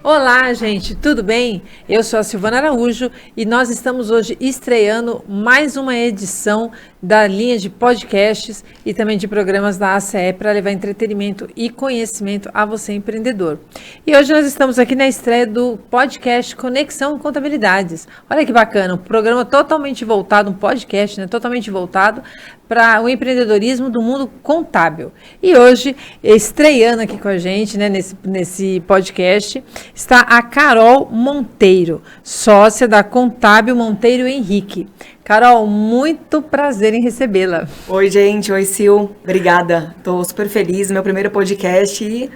Olá, gente, tudo bem? Eu sou a Silvana Araújo e nós estamos hoje estreando mais uma edição da linha de podcasts e também de programas da ACE para levar entretenimento e conhecimento a você, empreendedor. E hoje nós estamos aqui na estreia do podcast Conexão Contabilidades. Olha que bacana, um programa totalmente voltado, um podcast, né, totalmente voltado para o empreendedorismo do mundo contábil. E hoje, estreando aqui com a gente, né, nesse podcast, está a Carol Monteiro, sócia da Contábil Monteiro Henrique. Carol, muito prazer em recebê-la. Oi, gente. Oi, Sil. Obrigada. Estou super feliz. Meu primeiro podcast e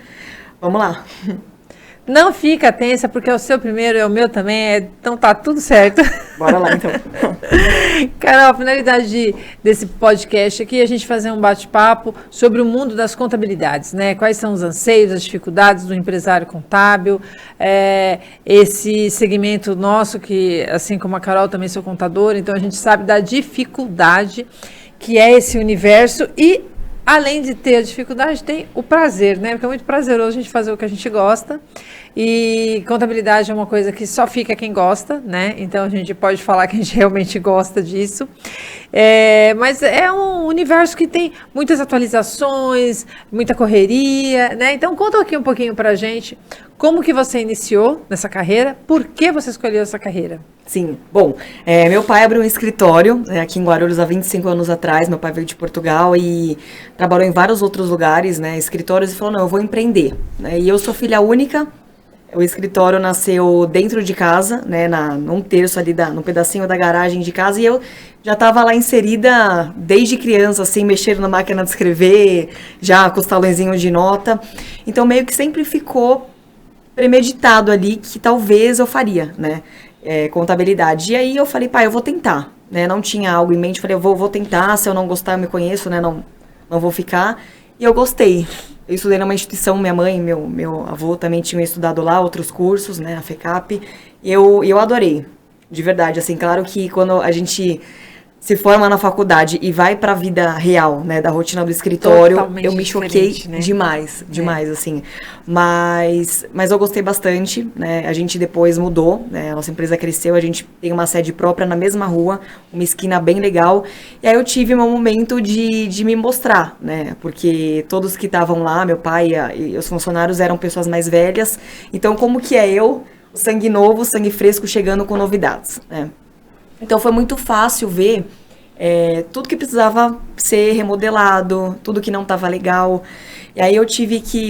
vamos lá. Não fica tensa, porque é o seu primeiro, é o meu também, então tá tudo certo. Bora lá, então. Carol, a finalidade desse podcast aqui é a gente fazer um bate-papo sobre o mundo das contabilidades, né? Quais são os anseios, as dificuldades do empresário contábil, esse segmento nosso, que assim como a Carol também sou contadora, então a gente sabe da dificuldade que é esse universo e além de ter a dificuldade, tem o prazer, né? Porque é muito prazeroso a gente fazer o que a gente gosta. E contabilidade é uma coisa que só fica quem gosta, né? Então a gente pode falar que a gente realmente gosta disso. Mas é um universo que tem muitas atualizações, muita correria, né? Então conta aqui um pouquinho pra gente como que você iniciou nessa carreira, por que você escolheu essa carreira? Sim, bom, meu pai abriu um escritório aqui em Guarulhos há 25 anos atrás. Meu pai veio de Portugal e trabalhou em vários outros lugares, né, escritórios, e falou, não, eu vou empreender, né, e eu sou filha única. O escritório nasceu dentro de casa, né, num terço ali, num pedacinho da garagem de casa, e eu já estava lá inserida desde criança, assim, mexendo na máquina de escrever, já com os talõezinhos de nota, então meio que sempre ficou premeditado ali que talvez eu faria, né, contabilidade. E aí eu falei, pai, eu vou tentar, né, não tinha algo em mente, falei, eu vou tentar, se eu não gostar eu me conheço, né, não vou ficar, e eu gostei. Eu estudei numa instituição, minha mãe e meu avô também tinham estudado lá, outros cursos, né, a FECAP, e eu adorei, de verdade, assim, claro que quando a gente se forma na faculdade e vai para a vida real, né, da rotina do escritório, totalmente eu me choquei, né? demais, assim, mas eu gostei bastante, né, a gente depois mudou, né, a nossa empresa cresceu, a gente tem uma sede própria na mesma rua, uma esquina bem legal, e aí eu tive um momento de me mostrar, né, porque todos que estavam lá, meu pai e os funcionários eram pessoas mais velhas, então como que é eu, o sangue novo, o sangue fresco chegando com novidades, né. Então foi muito fácil ver tudo que precisava ser remodelado, tudo que não estava legal. E aí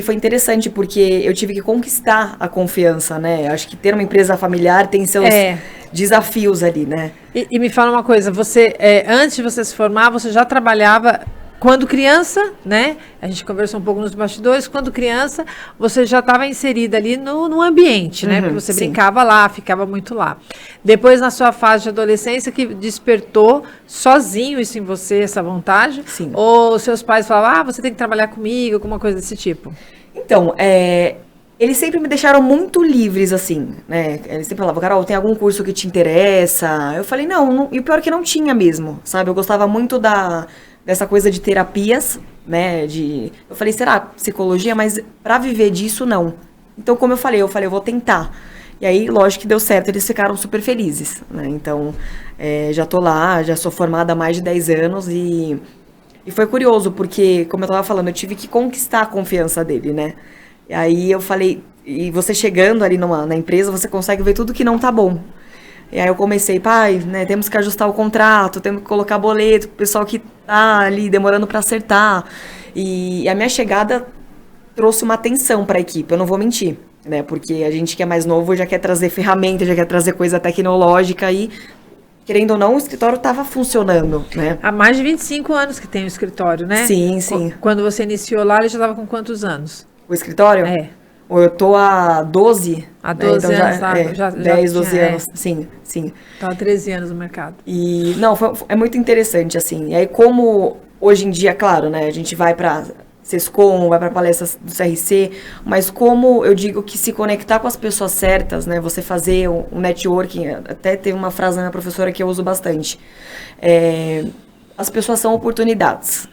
foi interessante, porque eu tive que conquistar a confiança, né? Acho que ter uma empresa familiar tem seus desafios ali, né? E me fala uma coisa, você, antes de você se formar, você já trabalhava... Quando criança, né, a gente conversou um pouco nos bastidores, quando criança, você já estava inserida ali no ambiente, né, porque você brincava lá, ficava muito lá. Depois, na sua fase de adolescência, que despertou sozinho isso em você, essa vontade? Sim. Ou seus pais falavam, você tem que trabalhar comigo, alguma coisa desse tipo? Então, eles sempre me deixaram muito livres, assim, né, eles sempre falavam, Carol, tem algum curso que te interessa? Eu falei, não, e o pior é que não tinha mesmo, sabe, eu gostava muito dessa coisa de terapias, né, eu falei, será psicologia? Mas pra viver disso, não. Então, como eu falei, eu vou tentar. E aí, lógico que deu certo, eles ficaram super felizes, né, então, já tô lá, já sou formada há mais de 10 anos e foi curioso, porque, como eu tava falando, eu tive que conquistar a confiança dele, né, e aí eu falei, e você chegando ali na empresa, você consegue ver tudo que não tá bom. E aí eu comecei, pai, né, temos que ajustar o contrato, temos que colocar boleto pro pessoal que tá ali demorando para acertar. E a minha chegada trouxe uma atenção para a equipe, eu não vou mentir, né, porque a gente que é mais novo já quer trazer ferramenta, já quer trazer coisa tecnológica e, querendo ou não, o escritório estava funcionando, né. Há mais de 25 anos que tem o escritório, né? Sim, sim. Quando você iniciou lá, ele já estava com quantos anos? O escritório? Eu tô há 12. Há 12 então anos, já 10, 12 anos. Sim. Então há 13 anos no mercado. E, não, é muito interessante, assim. E aí, como hoje em dia, claro, né, a gente vai pra Sescom, vai pra palestras do CRC, mas como eu digo que se conectar com as pessoas certas, né, você fazer um networking, até teve uma frase da minha professora que eu uso bastante, as pessoas são oportunidades.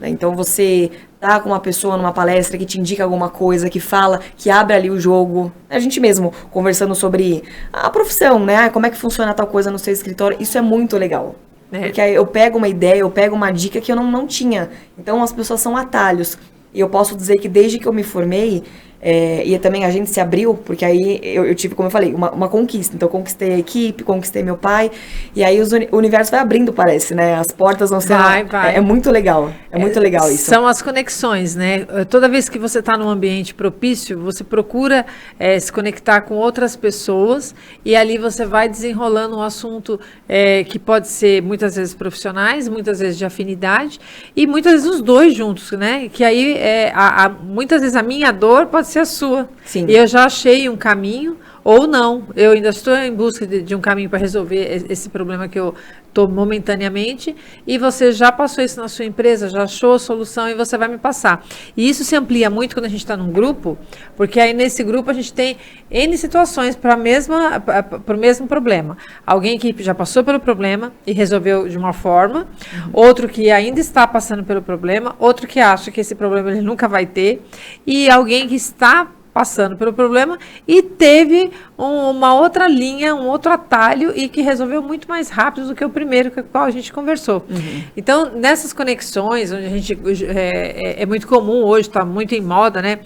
né? Então, você tá com uma pessoa numa palestra que te indica alguma coisa, que fala, que abre ali o jogo. A gente mesmo conversando sobre a profissão, né? Como é que funciona tal coisa no seu escritório. Isso é muito legal. Porque aí eu pego uma ideia, eu pego uma dica que eu não tinha. Então, as pessoas são atalhos. E eu posso dizer que desde que eu me formei, e também a gente se abriu, porque aí eu tive, como eu falei, uma conquista. Então, eu conquistei a equipe, conquistei meu pai, e aí o universo vai abrindo, parece, né? As portas vão ser... Vai. É muito legal, muito legal isso. São as conexões, né? Toda vez que você está num ambiente propício, você procura se conectar com outras pessoas, e ali você vai desenrolando um assunto que pode ser, muitas vezes, profissionais, muitas vezes de afinidade, e muitas vezes os dois juntos, né? Que aí, muitas vezes, a minha dor pode ser a sua. Sim. E eu já achei um caminho, ou não. Eu ainda estou em busca de um caminho para resolver esse problema que eu estou momentaneamente, e você já passou isso na sua empresa, já achou a solução e você vai me passar. E isso se amplia muito quando a gente está num grupo, porque aí nesse grupo a gente tem N situações para o mesmo problema. Alguém que já passou pelo problema e resolveu de uma forma, outro que ainda está passando pelo problema, outro que acha que esse problema ele nunca vai ter, e alguém que está passando pelo problema e teve uma outra linha, um outro atalho e que resolveu muito mais rápido do que o primeiro com o qual a gente conversou. Então, nessas conexões, onde a gente é muito comum hoje, está muito em moda, né?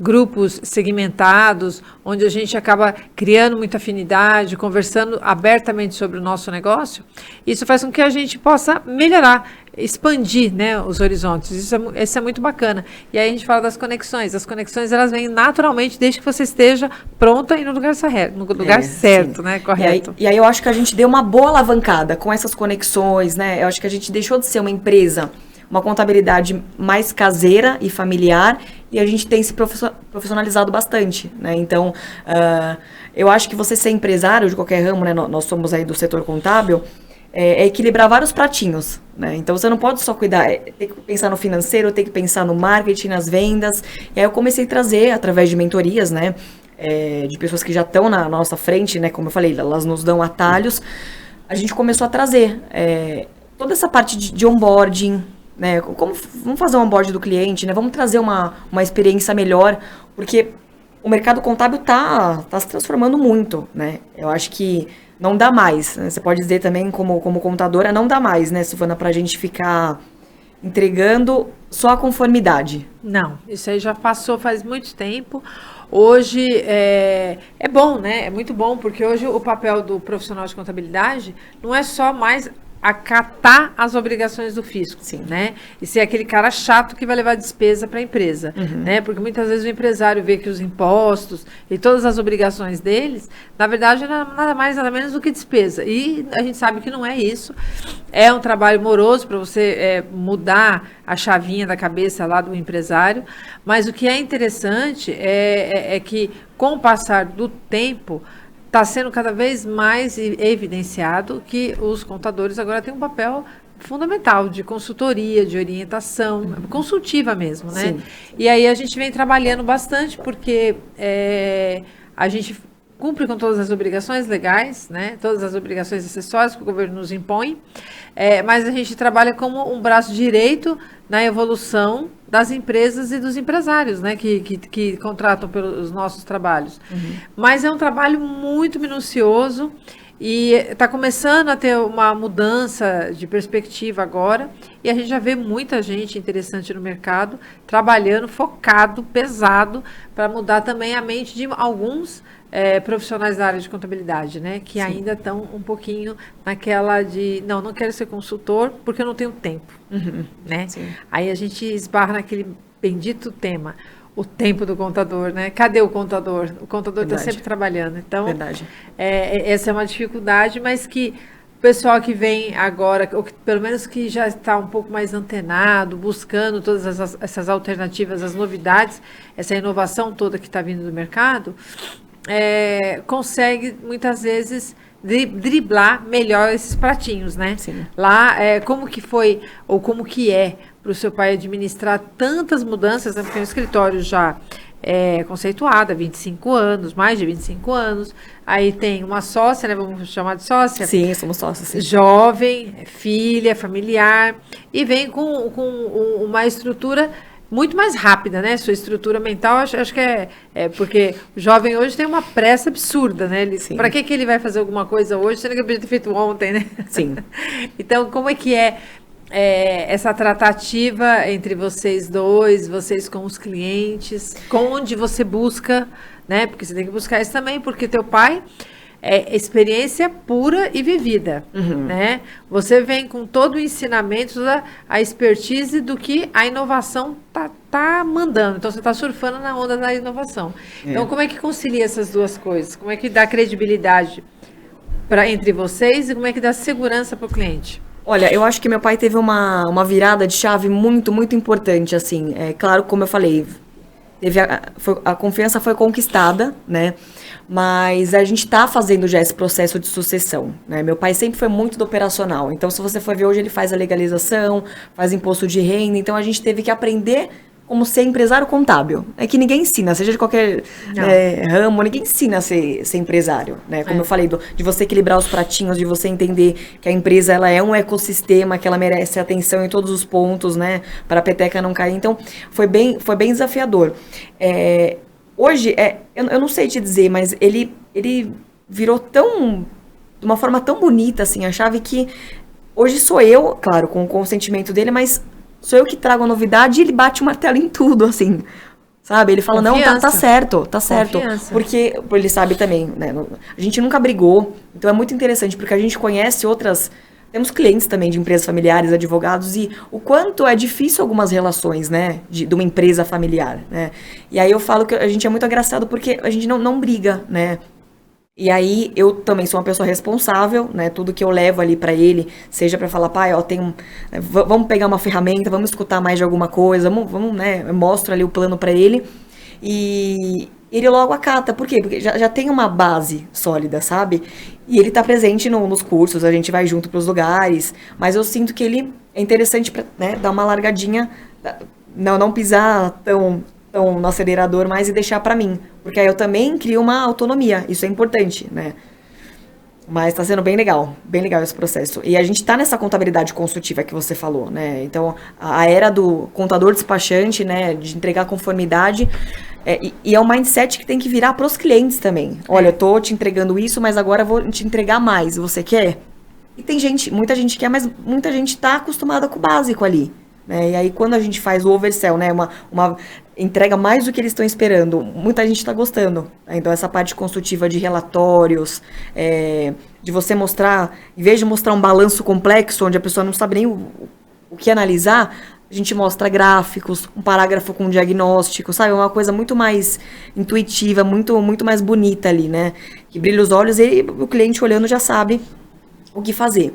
Grupos segmentados, onde a gente acaba criando muita afinidade, conversando abertamente sobre o nosso negócio, isso faz com que a gente possa melhorar, expandir, né, os horizontes. Isso é muito bacana. E aí a gente fala das conexões. As conexões, elas vêm naturalmente desde que você esteja pronta e no lugar certo, sim. né? Correto. E aí eu acho que a gente deu uma boa alavancada com essas conexões, né? Eu acho que a gente deixou de ser uma empresa, uma contabilidade mais caseira e familiar, e a gente tem se profissionalizado bastante, né? Então, eu acho que você ser empresário de qualquer ramo, né? Nós somos aí do setor contábil, é equilibrar vários pratinhos, né? Então, você não pode só cuidar, tem que pensar no financeiro, tem que pensar no marketing, nas vendas. E aí eu comecei a trazer, através de mentorias, né? De pessoas que já estão na nossa frente, né? Como eu falei, elas nos dão atalhos. A gente começou a trazer toda essa parte de onboarding, né? Vamos fazer um onboarding do cliente, né? Vamos trazer uma experiência melhor, porque o mercado contábil tá se transformando muito, né? Eu acho que não dá mais, né? Você pode dizer também, como contadora, não dá mais, né, Silvana, pra gente ficar entregando só a conformidade. Não, isso aí já passou faz muito tempo. Hoje é bom, né? É muito bom, porque hoje o papel do profissional de contabilidade não é só mais acatar as obrigações do fisco, Sim. né? E ser aquele cara chato que vai levar despesa para a empresa, né? Porque muitas vezes o empresário vê que os impostos e todas as obrigações deles, na verdade, não é nada mais, nada menos do que despesa. E a gente sabe que não é isso. É um trabalho moroso para você mudar a chavinha da cabeça lá do empresário, mas o que é interessante é que, com o passar do tempo, está sendo cada vez mais evidenciado que os contadores agora têm um papel fundamental de consultoria, de orientação, consultiva mesmo, né? Sim. E aí a gente vem trabalhando bastante porque a gente cumpre com todas as obrigações legais, né? Todas as obrigações acessórias que o governo nos impõe, mas a gente trabalha como um braço direito na evolução das empresas e dos empresários, né, que contratam pelos nossos trabalhos. Mas é um trabalho muito minucioso e está começando a ter uma mudança de perspectiva agora, e a gente já vê muita gente interessante no mercado, trabalhando, focado, pesado, para mudar também a mente de alguns profissionais da área de contabilidade, né, que Sim. ainda estão um pouquinho naquela de, não quero ser consultor porque eu não tenho tempo, né? Sim. Aí a gente esbarra naquele bendito tema, o tempo do contador, né? Cadê o contador? O contador está sempre trabalhando. Então, essa é uma dificuldade, mas que o pessoal que vem agora, ou que, pelo menos que já está um pouco mais antenado, buscando todas essas alternativas, as novidades, essa inovação toda que está vindo do mercado, consegue muitas vezes driblar melhor esses pratinhos, né? Sim. Lá, como que foi, ou como que é para o seu pai administrar tantas mudanças, né? Porque o escritório já conceituada, 25 anos, mais de 25 anos. Aí tem uma sócia, né? Vamos chamar de sócia? Sim, somos sócios. Sim. Jovem, filha, familiar, e vem com uma estrutura muito mais rápida, né? Sua estrutura mental, acho que porque o jovem hoje tem uma pressa absurda, né? Para que ele vai fazer alguma coisa hoje, sendo que ele podia ter feito ontem, né? Sim. Então, como é que essa tratativa entre vocês dois, vocês com os clientes, onde você busca, né? Porque você tem que buscar isso também, porque teu pai é experiência pura e vivida, né? Você vem com todo o ensinamento, a expertise do que a inovação tá mandando. Então, você está surfando na onda da inovação. Então, como é que concilia essas duas coisas? Como é que dá credibilidade entre vocês e como é que dá segurança para o cliente? Olha, eu acho que meu pai teve uma virada de chave muito, muito importante, assim. Claro, como eu falei, a confiança foi conquistada, né? Mas a gente está fazendo já esse processo de sucessão, né? Meu pai sempre foi muito do operacional. Então, se você for ver hoje, ele faz a legalização, faz imposto de renda. Então, a gente teve que aprender como ser empresário contábil. É que ninguém ensina, seja de qualquer ramo, ninguém ensina a ser empresário, né? Como eu falei, de você equilibrar os pratinhos, de você entender que a empresa ela é um ecossistema, que ela merece atenção em todos os pontos, né? Para a peteca não cair. Então, foi bem desafiador. Hoje, eu não sei te dizer, mas ele virou de uma forma tão bonita, assim, a chave que hoje sou eu, claro, com o consentimento dele, mas sou eu que trago a novidade e ele bate o martelo em tudo, assim, sabe? Ele fala, confiança. Não, tá certo. Confiança. Porque ele sabe também, né? A gente nunca brigou, então é muito interessante, porque a gente conhece temos clientes também de empresas familiares, advogados, e o quanto é difícil algumas relações, né, de uma empresa familiar, né? E aí eu falo que a gente é muito agraciado porque a gente não briga, né? E aí eu também sou uma pessoa responsável, né? Tudo que eu levo ali pra ele, seja pra falar, pai, vamos pegar uma ferramenta, vamos escutar mais de alguma coisa, vamos, né? Eu mostro ali o plano pra ele e ele logo acata. Por quê? Porque já tem uma base sólida, sabe? E ele tá presente nos cursos, a gente vai junto pros lugares, mas eu sinto que ele é interessante pra, né, dar uma largadinha, não pisar tão no acelerador mais e deixar pra mim, porque aí eu também crio uma autonomia, isso é importante, né? Mas tá sendo bem legal esse processo. E a gente tá nessa contabilidade consultiva que você falou, né? Então, a era do contador despachante, né, de entregar conformidade, e é um mindset que tem que virar pros clientes também. Olha, eu tô te entregando isso, mas agora eu vou te entregar mais, você quer? E tem muita gente quer, mas muita gente tá acostumada com o básico ali, né? E aí, quando a gente faz o oversell, né, uma entrega mais do que eles estão esperando, muita gente está gostando. Então, essa parte consultiva de relatórios, de você mostrar, em vez de mostrar um balanço complexo, onde a pessoa não sabe nem o que analisar, a gente mostra gráficos, um parágrafo com um diagnóstico, sabe? Uma coisa muito mais intuitiva, muito, muito mais bonita ali, né? Que brilha os olhos e o cliente olhando já sabe o que fazer.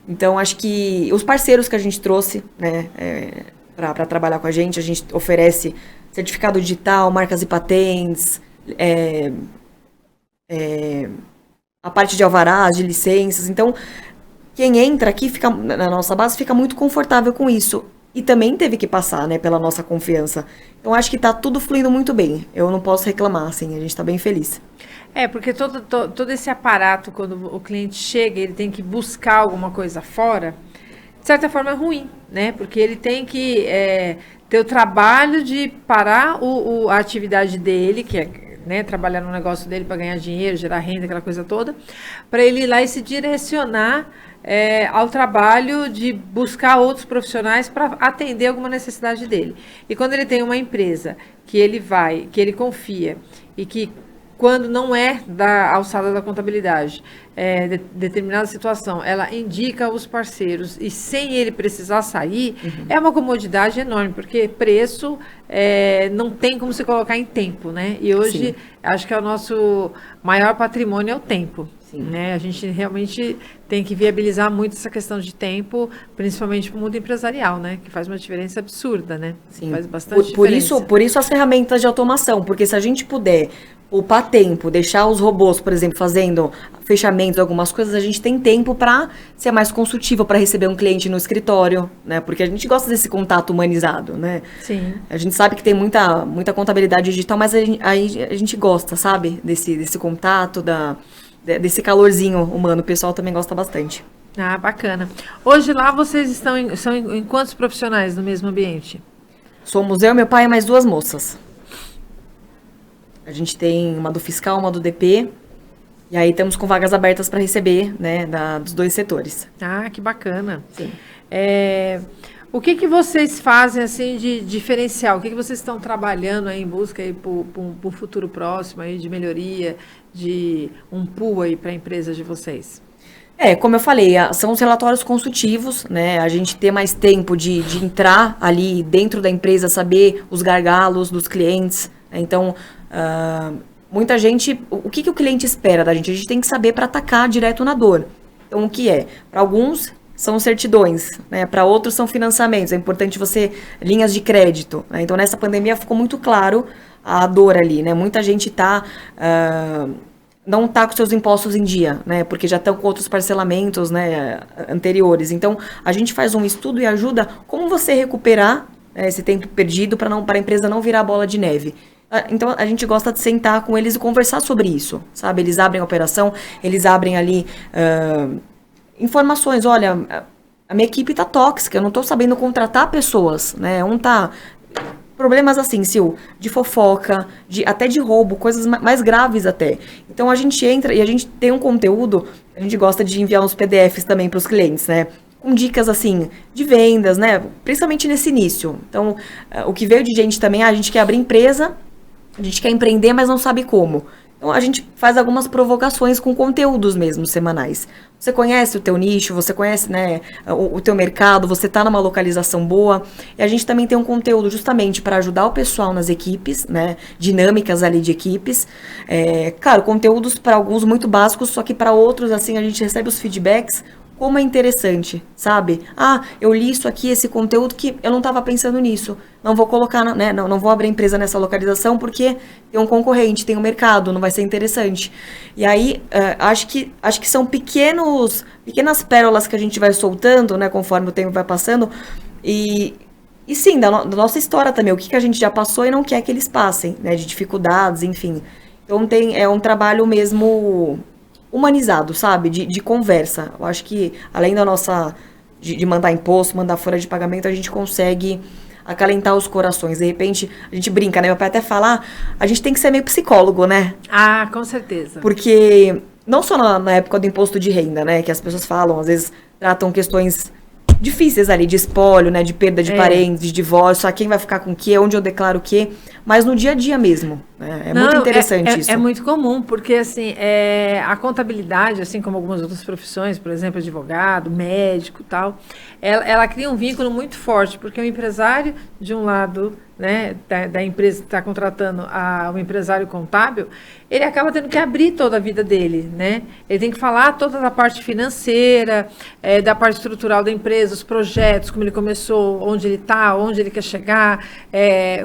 Então, acho que os parceiros que a gente trouxe, né, para trabalhar com a gente oferece certificado digital, marcas e patentes, a parte de alvarás, de licenças. Então, quem entra aqui na nossa base fica muito confortável com isso. E também teve que passar, né, pela nossa confiança. Então, acho que está tudo fluindo muito bem. Eu não posso reclamar, assim, a gente está bem feliz. Porque todo esse aparato, quando o cliente chega, ele tem que buscar alguma coisa fora, de certa forma é ruim, né? Porque ele tem que ter o trabalho de parar a atividade dele, que é, né, trabalhar no negócio dele para ganhar dinheiro, gerar renda, aquela coisa toda, para ele ir lá e se direcionar ao trabalho de buscar outros profissionais para atender alguma necessidade dele. E quando ele tem uma empresa que ele confia e que quando não é da alçada da contabilidade, determinada situação, ela indica os parceiros e sem ele precisar sair, é uma comodidade enorme, porque preço não tem como se colocar em tempo, né? E hoje, sim, acho que é o nosso maior patrimônio é o tempo. Né? A gente realmente tem que viabilizar muito essa questão de tempo, principalmente para o mundo empresarial, né? Que faz uma diferença absurda, né? Sim. Faz bastante diferença. Por isso as ferramentas de automação, porque se a gente puder poupar tempo, deixar os robôs, por exemplo, fazendo fechamentos, algumas coisas, a gente tem tempo para ser mais consultivo, para receber um cliente no escritório, né? Porque a gente gosta desse contato humanizado, né? Sim. A gente sabe que tem muita contabilidade digital, mas a gente gosta, sabe? Desse contato, desse calorzinho humano. O pessoal também gosta bastante. Ah, bacana. Hoje lá vocês são em quantos profissionais no mesmo ambiente? Somos eu, meu pai e mais 2 moças. A gente tem uma do fiscal, uma do DP. E aí estamos com vagas abertas para receber, né, dos 2 setores. Ah, que bacana. Sim. O que vocês fazem assim de diferencial? O que vocês estão trabalhando aí em busca aí por um futuro próximo aí de melhoria, de um pool aí para a empresa de vocês? Como eu falei, são os relatórios consultivos, né? A gente ter mais tempo de entrar ali dentro da empresa, saber os gargalos dos clientes. Então, muita gente, o que o cliente espera da gente? A gente tem que saber para atacar direto na dor. Então, o que é? Para alguns, são certidões, né? Para outros, são financiamentos. É importante linhas de crédito, né? Então, nessa pandemia, ficou muito claro a dor ali, né? Muita gente não está com seus impostos em dia, né? Porque já estão com outros parcelamentos, né, anteriores. Então, a gente faz um estudo e ajuda como você recuperar, né, esse tempo perdido para a empresa não virar bola de neve. Então, a gente gosta de sentar com eles e conversar sobre isso, sabe? Eles abrem a operação, eles abrem ali informações. Olha, a minha equipe está tóxica, eu não estou sabendo contratar pessoas, né? Problemas assim, Sil, de fofoca, até de roubo, coisas mais graves até. Então, a gente entra e a gente tem um conteúdo, a gente gosta de enviar uns PDFs também para os clientes, né? Com dicas, assim, de vendas, né? Principalmente nesse início. Então, o que veio de gente também, a gente quer abrir empresa, a gente quer empreender, mas não sabe como. Então, a gente faz algumas provocações com conteúdos mesmo, semanais. Você conhece o teu nicho, você conhece, né, o teu mercado, você está numa localização boa. E a gente também tem um conteúdo justamente para ajudar o pessoal nas equipes, né, dinâmicas ali de equipes. Claro, conteúdos para alguns muito básicos, só que para outros, assim, a gente recebe os feedbacks. Como é interessante, sabe? Eu li isso aqui, esse conteúdo que eu não estava pensando nisso. Não vou colocar, né? Não vou abrir empresa nessa localização porque tem um concorrente, tem um mercado, não vai ser interessante. E aí, acho que são pequenas pérolas que a gente vai soltando, né? Conforme o tempo vai passando. E sim, da nossa história também. O que a gente já passou e não quer que eles passem, né? De dificuldades, enfim. Então, é um trabalho mesmo humanizado, sabe? De conversa. Eu acho que, além da nossa... De mandar imposto, mandar folha de pagamento, a gente consegue acalentar os corações. De repente, a gente brinca, né? Meu pai até fala, a gente tem que ser meio psicólogo, né? Ah, com certeza. Porque, não só na época do imposto de renda, né? Que as pessoas falam, às vezes, tratam questões difíceis ali, de espólio, né? De perda de parentes, de divórcio, quem vai ficar com o quê, onde eu declaro o quê. Mas no dia a dia mesmo. Né? Muito interessante isso. É muito comum, porque assim, a contabilidade, assim como algumas outras profissões, por exemplo, advogado, médico e tal, ela cria um vínculo muito forte, porque o empresário, de um lado, né, da empresa que está contratando um empresário contábil, ele acaba tendo que abrir toda a vida dele, né? Ele tem que falar toda da parte financeira, da parte estrutural da empresa, os projetos, como ele começou, onde ele está, onde ele quer chegar,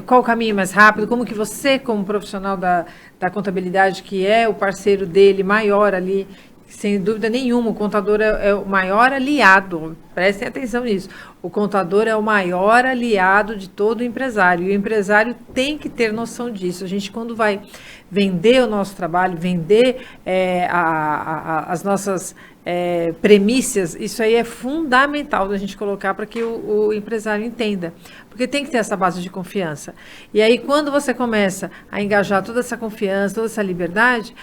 qual o caminho mais rápido, como que você, como profissional da contabilidade, que é o parceiro dele maior ali, sem dúvida nenhuma, o contador é o maior aliado, prestem atenção nisso, o contador é o maior aliado de todo empresário, e o empresário tem que ter noção disso. A gente, quando vai vender o nosso trabalho, vender as nossas premissas, isso aí é fundamental da gente colocar para que o empresário entenda, porque tem que ter essa base de confiança. E aí, quando você começa a engajar toda essa confiança, toda essa liberdade,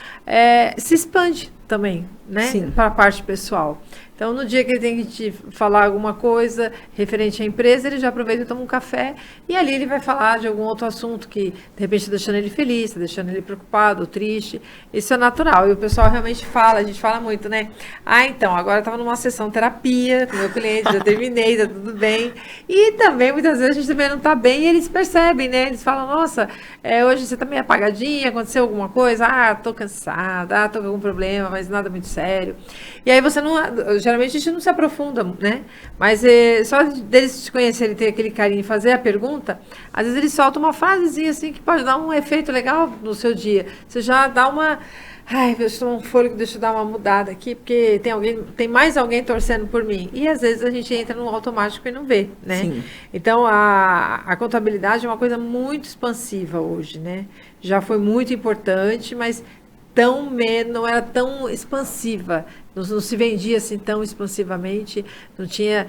se expande também, né, para a parte pessoal. Então, no dia que ele tem que te falar alguma coisa referente à empresa, ele já aproveita e toma um café, e ali ele vai falar de algum outro assunto que, de repente, está deixando ele feliz, está deixando ele preocupado, ou triste. Isso é natural, e o pessoal realmente fala, a gente fala muito, né? Então, agora eu estava numa sessão terapia com o meu cliente, já terminei, está tudo bem. E também, muitas vezes, a gente também não está bem, e eles percebem, né? Eles falam, nossa, hoje você está meio apagadinha, aconteceu alguma coisa? Estou cansada, estou com algum problema, mas nada muito sério. E aí você não... geralmente a gente não se aprofunda, né? Mas só deles te conhecerem, ter aquele carinho e fazer a pergunta, às vezes eles soltam uma frasezinha assim que pode dar um efeito legal no seu dia. Você já dá uma... Ai, deixa eu tomar um fôlego, deixa eu dar uma mudada aqui, porque tem mais alguém torcendo por mim. E às vezes a gente entra no automático e não vê, né? Sim. Então a contabilidade é uma coisa muito expansiva hoje, né? Já foi muito importante, mas não era tão expansiva. Não se vendia assim tão expansivamente, não tinha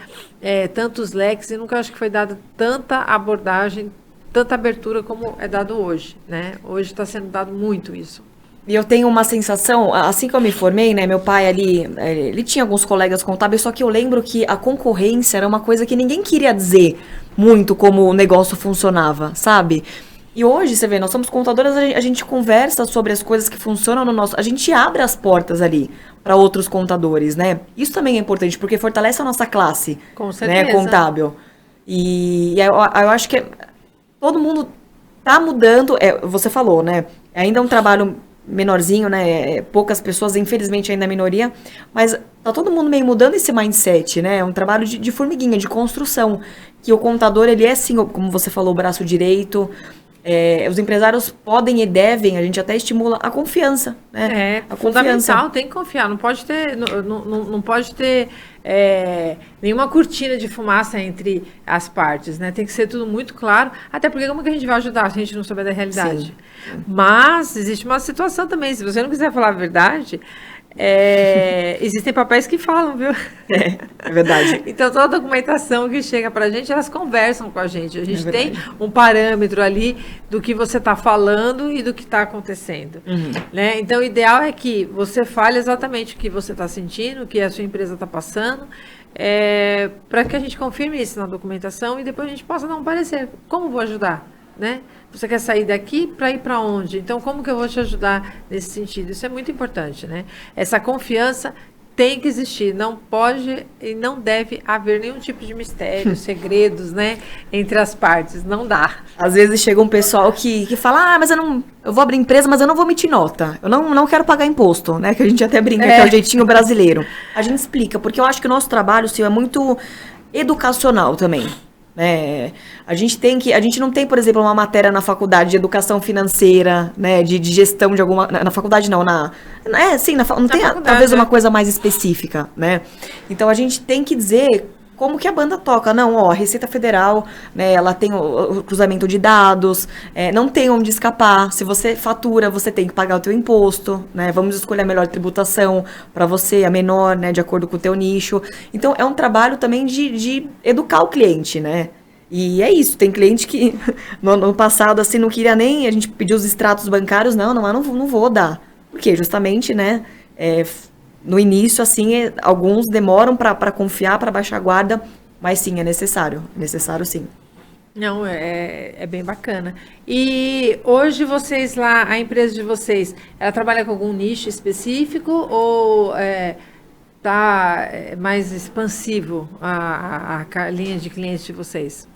tantos leques e nunca acho que foi dada tanta abordagem, tanta abertura como é dado hoje, né? Hoje está sendo dado muito isso. E eu tenho uma sensação, assim que eu me formei, né, meu pai ali, ele tinha alguns colegas contábeis, só que eu lembro que a concorrência era uma coisa que ninguém queria dizer muito como o negócio funcionava, sabe? E hoje, você vê, nós somos contadoras, a gente conversa sobre as coisas que funcionam no nosso... A gente abre as portas ali para outros contadores, né? Isso também é importante, porque fortalece a nossa classe, com certeza, né, contábil. E eu acho que todo mundo tá mudando, você falou, né? Ainda é um trabalho menorzinho, né? Poucas pessoas, infelizmente ainda é minoria, mas tá todo mundo meio mudando esse mindset, né? É um trabalho de formiguinha, de construção, que o contador, ele é sim, como você falou, o braço direito. Os empresários podem e devem, a gente até estimula a confiança, né? A fundamental, tem que confiar, não pode ter, não pode ter nenhuma cortina de fumaça entre as partes, né? Tem que ser tudo muito claro, até porque como que a gente vai ajudar se a gente não souber da realidade? Sim. Mas existe uma situação também, se você não quiser falar a verdade, existem papéis que falam, viu? É verdade. Então, toda a documentação que chega para a gente, elas conversam com a gente. A gente tem um parâmetro ali do que você está falando e do que está acontecendo. Uhum. Né? Então, o ideal é que você fale exatamente o que você está sentindo, o que a sua empresa está passando, para que a gente confirme isso na documentação e depois a gente possa dar um parecer. Como vou ajudar? Né? Você quer sair daqui para ir para onde? Então, como que eu vou te ajudar nesse sentido? Isso é muito importante, né? Essa confiança tem que existir. Não pode e não deve haver nenhum tipo de mistério, segredos, né? Entre as partes. Não dá. Às vezes chega um pessoal que fala, mas eu vou abrir empresa, mas eu não vou emitir nota. Eu não quero pagar imposto, né? Que a gente até brinca que é o jeitinho brasileiro. A gente explica, porque eu acho que o nosso trabalho, sim, é muito educacional também. A gente não tem, por exemplo, uma matéria na faculdade de educação financeira, né, de gestão de alguma, na faculdade não, não tem talvez uma coisa mais específica, né? Então a gente tem que dizer como que a banda toca. Não, a Receita Federal, né, ela tem o cruzamento de dados, não tem onde escapar. Se você fatura, você tem que pagar o teu imposto, né? Vamos escolher a melhor tributação para você, a menor, né, de acordo com o teu nicho. Então, é um trabalho também de educar o cliente, né? E é isso, tem cliente que no ano passado, assim, não queria nem, a gente pediu os extratos bancários, não vou dar. Porque justamente, né, no início, assim, alguns demoram para confiar, para baixar a guarda, mas sim, é necessário sim. Não, é bem bacana. E hoje vocês lá, a empresa de vocês, ela trabalha com algum nicho específico ou tá mais expansivo a linha de clientes de vocês?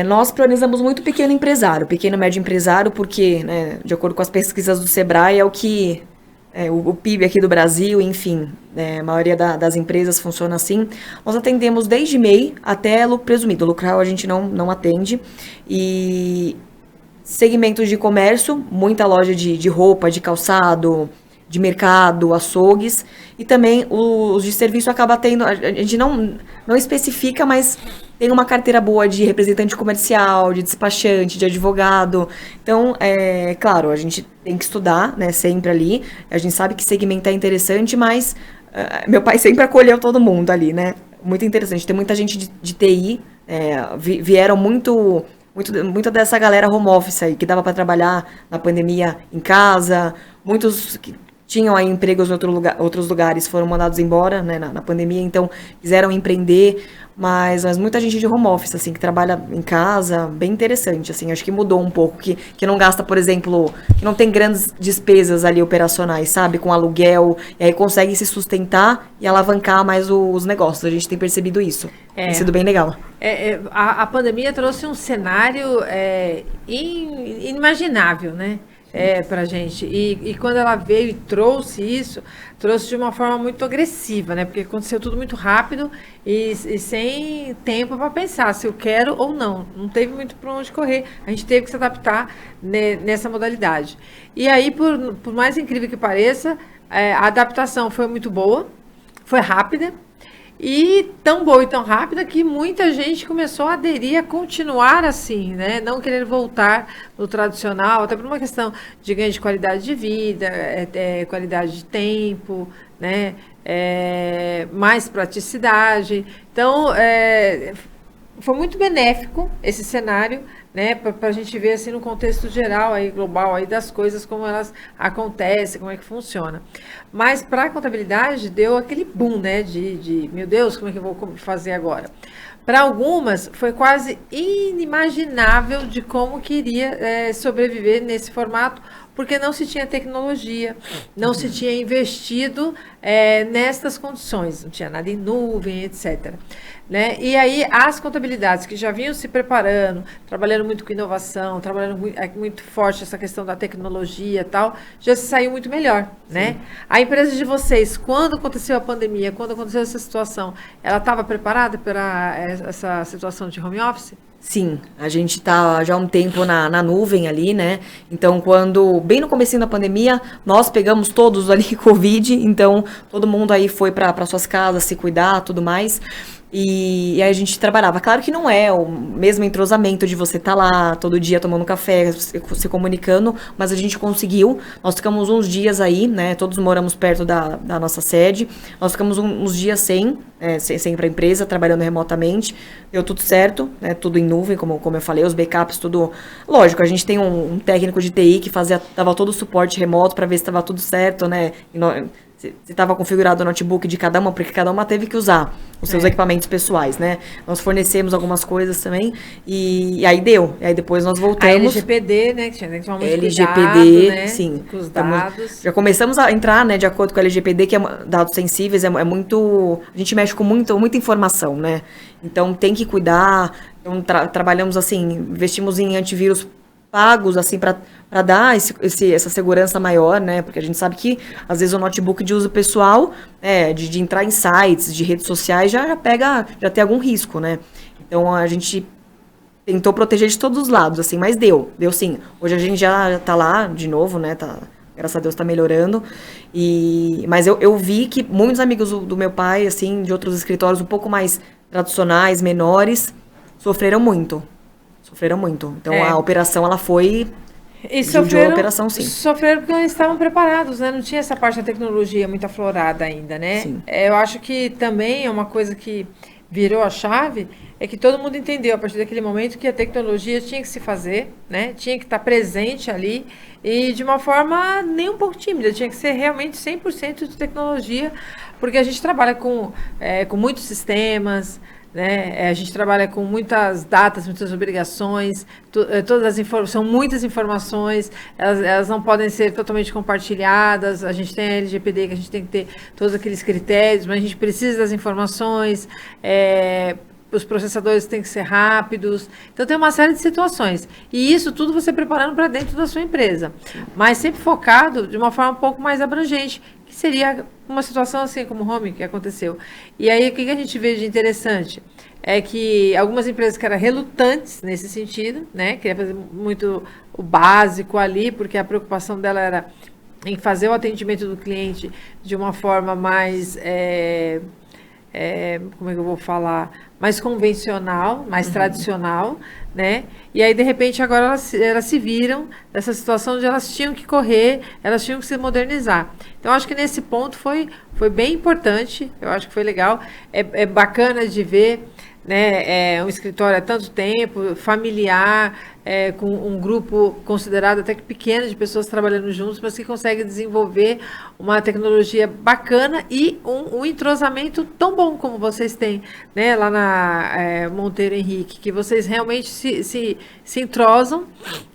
Nós priorizamos muito pequeno e médio empresário, porque, né, de acordo com as pesquisas do Sebrae, é o que... o PIB aqui do Brasil, enfim, a maioria das empresas funciona assim. Nós atendemos desde MEI até lucro presumido. Lucro real a gente não atende. E segmentos de comércio, muita loja de roupa, de calçado, de mercado, açougues. E também os de serviço acaba tendo... A gente não especifica, mas... Tem uma carteira boa de representante comercial, de despachante, de advogado. Então, claro, a gente tem que estudar, né, sempre ali. A gente sabe que segmento é interessante, mas meu pai sempre acolheu todo mundo ali, né? Muito interessante. Tem muita gente de TI, vieram muita dessa galera home office aí, que dava para trabalhar na pandemia em casa. Muitos que tinham aí empregos em outros lugares, foram mandados embora, né, na pandemia, então quiseram empreender, mas muita gente de home office, assim, que trabalha em casa, bem interessante, assim, acho que mudou um pouco, que não gasta, por exemplo, que não tem grandes despesas ali operacionais, sabe, com aluguel, e aí consegue se sustentar e alavancar mais os negócios, a gente tem percebido isso, tem sido bem legal. A pandemia trouxe um cenário inimaginável, né? para a gente. E quando ela veio e trouxe de uma forma muito agressiva, né? Porque aconteceu tudo muito rápido e sem tempo para pensar se eu quero ou não. Não teve muito para onde correr. A gente teve que se adaptar nessa modalidade. E aí, por mais incrível que pareça, a adaptação foi muito boa, foi rápida. E tão boa e tão rápida que muita gente começou a aderir, a continuar assim, né? Não querer voltar no tradicional, até por uma questão de ganho de qualidade de vida, qualidade de tempo, né? Mais praticidade. Então, foi muito benéfico esse cenário, né, para a gente ver assim no contexto geral aí global aí das coisas, como elas acontecem, como é que funciona. Mas para a contabilidade deu aquele boom, né, de meu Deus, como é que eu vou fazer agora? Para algumas foi quase inimaginável de como queria sobreviver nesse formato, porque não se tinha tecnologia, não se tinha investido nestas condições, não tinha nada em nuvem, etc. Né? E aí as contabilidades que já vinham se preparando, trabalhando muito com inovação, trabalhando muito forte essa questão da tecnologia e tal, já se saiu muito melhor, né? A empresa de vocês, quando aconteceu a pandemia, quando aconteceu essa situação, ela estava preparada para essa situação de home office? Sim, a gente tá já há um tempo na nuvem ali, né? Então, bem no comecinho da pandemia, nós pegamos todos ali Covid, então todo mundo aí foi para suas casas se cuidar, tudo mais. E aí a gente trabalhava. Claro que não é o mesmo entrosamento de você estar lá todo dia tomando café, se comunicando, mas a gente conseguiu. Nós ficamos uns dias aí, né? Todos moramos perto da nossa sede. Nós ficamos uns dias sem ir para a empresa, trabalhando remotamente. Deu tudo certo, né? Tudo em nuvem, como eu falei, os backups, tudo. Lógico, a gente tem um técnico de TI que dava todo o suporte remoto para ver se estava tudo certo, né? Se estava configurado o notebook de cada uma, porque cada uma teve que usar os seus equipamentos pessoais, né? Nós fornecemos algumas coisas também e aí deu. E aí depois nós voltamos. A LGPD, né? Que tinha que tomar muito LGPD, cuidado, né? sim. Com os dados. Já começamos a entrar, né? De acordo com a LGPD, que é dados sensíveis, é muito... A gente mexe com muita informação, né? Então tem que cuidar. Então trabalhamos assim, investimos em antivírus pagos, assim, para dar essa segurança maior, né? Porque a gente sabe que, às vezes, o notebook de uso pessoal, de entrar em sites, de redes sociais, já tem algum risco, né? Então, a gente tentou proteger de todos os lados, assim, mas deu sim. Hoje a gente já tá lá, de novo, né? Graças a Deus tá melhorando. Mas eu vi que muitos amigos do meu pai, assim, de outros escritórios um pouco mais tradicionais, menores, sofreram muito. Então, a operação, ela foi... E sofreram, a operação, sim. Sofreram porque não estavam preparados, né? Não tinha essa parte da tecnologia muito aflorada ainda, né? Sim. Eu acho que também é uma coisa que virou a chave, é que todo mundo entendeu a partir daquele momento que a tecnologia tinha que se fazer, né? Tinha que estar presente ali e de uma forma nem um pouco tímida, tinha que ser realmente 100% de tecnologia, porque a gente trabalha com muitos sistemas, né? A gente trabalha com muitas datas, muitas obrigações, são muitas informações, elas não podem ser totalmente compartilhadas. A gente tem a LGPD, que a gente tem que ter todos aqueles critérios, mas a gente precisa das informações, os processadores têm que ser rápidos. Então, tem uma série de situações. E isso tudo você preparando para dentro da sua empresa, mas sempre focado de uma forma um pouco mais abrangente, que seria uma situação assim como o Home que aconteceu. E aí, o que a gente vê de interessante? É que algumas empresas que eram relutantes nesse sentido, né? Queria fazer muito o básico ali, porque a preocupação dela era em fazer o atendimento do cliente de uma forma mais... como é que eu vou falar? Mais convencional, mais tradicional, né? E aí, de repente, agora elas se viram nessa situação de elas tinham que correr, elas tinham que se modernizar. Então, acho que nesse ponto foi bem importante, eu acho que foi legal. É bacana de ver, né? Um escritório há tanto tempo, familiar, com um grupo considerado até que pequeno de pessoas trabalhando juntos, mas que consegue desenvolver uma tecnologia bacana e um entrosamento tão bom como vocês têm, né? Lá na Monteiro Henrique, que vocês realmente se entrosam,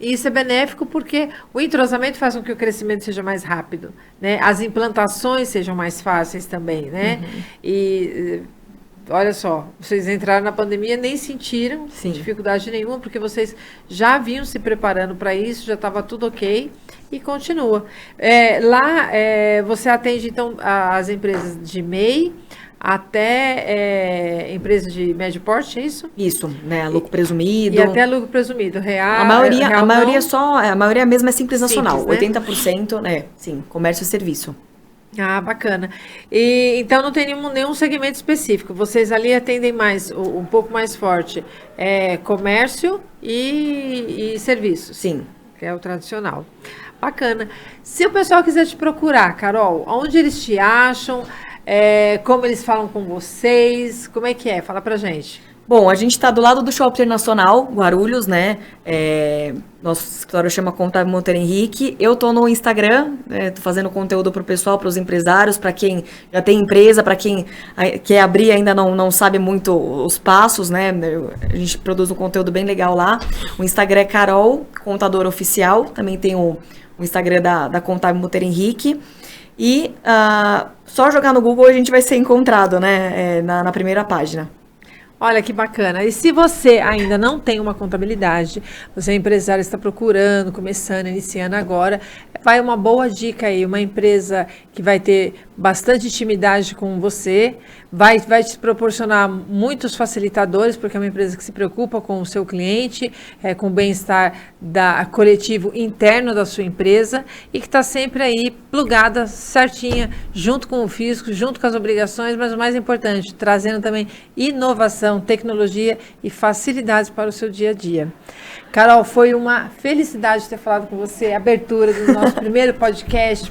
e isso é benéfico porque o entrosamento faz com que o crescimento seja mais rápido, né? As implantações sejam mais fáceis também, né? E olha só, vocês entraram na pandemia, nem sentiram dificuldade nenhuma, porque vocês já vinham se preparando para isso, já estava tudo ok. e continua. Lá você atende, então, as empresas de MEI até empresas de médio porte, é isso? Isso, né? Lucro presumido. E até lucro presumido, real. A maioria não? a maioria mesmo é simples nacional. Simples, né? 80%, né? Sim, comércio e serviço. Ah, bacana. E então não tem nenhum segmento específico. Vocês ali atendem mais, um pouco mais forte, comércio e serviços. Sim. Que é o tradicional. Bacana. Se o pessoal quiser te procurar, Carol, onde eles te acham? Como eles falam com vocês? Como é que é? Fala pra gente. Bom, a gente está do lado do Shopping Internacional, Guarulhos, né? Nosso escritório chama Contábil Monteiro Henrique. Eu tô no Instagram, tô fazendo conteúdo pro pessoal, pros empresários, para quem já tem empresa, para quem quer abrir e ainda não sabe muito os passos, né? A gente produz um conteúdo bem legal lá. O Instagram é Carol, Contador Oficial. Também tem o Instagram da Contábil Monteiro Henrique. E só jogar no Google a gente vai ser encontrado, né? Na primeira página. Olha que bacana. E se você ainda não tem uma contabilidade, você é empresário, está procurando, começando, iniciando agora, vai uma boa dica aí, uma empresa que vai ter bastante intimidade com você, vai te proporcionar muitos facilitadores, porque é uma empresa que se preocupa com o seu cliente, com o bem-estar coletivo interno da sua empresa e que está sempre aí plugada, certinha, junto com o fisco, junto com as obrigações, mas o mais importante, trazendo também inovação, tecnologia e facilidades para o seu dia a dia. Carol, foi uma felicidade ter falado com você, abertura do nosso primeiro podcast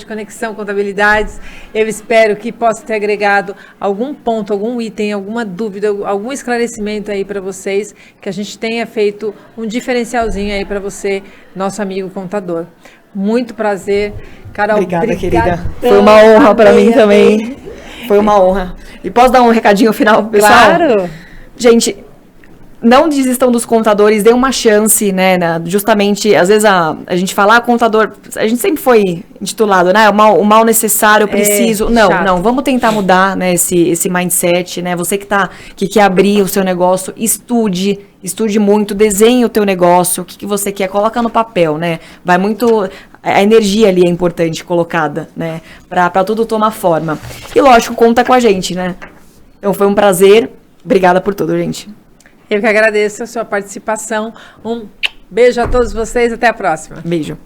Conexão Contabilidades. Eu espero que possa ter agregado algum ponto, algum item, alguma dúvida, algum esclarecimento aí para vocês, que a gente tenha feito um diferencialzinho aí para você, nosso amigo contador. Muito prazer. Carol, obrigada, querida. Foi uma honra para mim também. Foi uma honra. E posso dar um recadinho final, pessoal? Claro. Gente, não desistam dos contadores, dê uma chance, né? Justamente, às vezes a gente fala, contador, a gente sempre foi intitulado, né? O mal necessário, eu preciso. Não, vamos tentar mudar, né, esse mindset, né? Você que quer abrir o seu negócio, estude muito, desenhe o teu negócio, o que você quer, coloca no papel, né? Vai muito. A energia ali é importante colocada, né? Pra tudo tomar forma. E lógico, conta com a gente, né? Então foi um prazer. Obrigada por tudo, gente. Eu que agradeço a sua participação. Um beijo a todos vocês. Até a próxima. Beijo.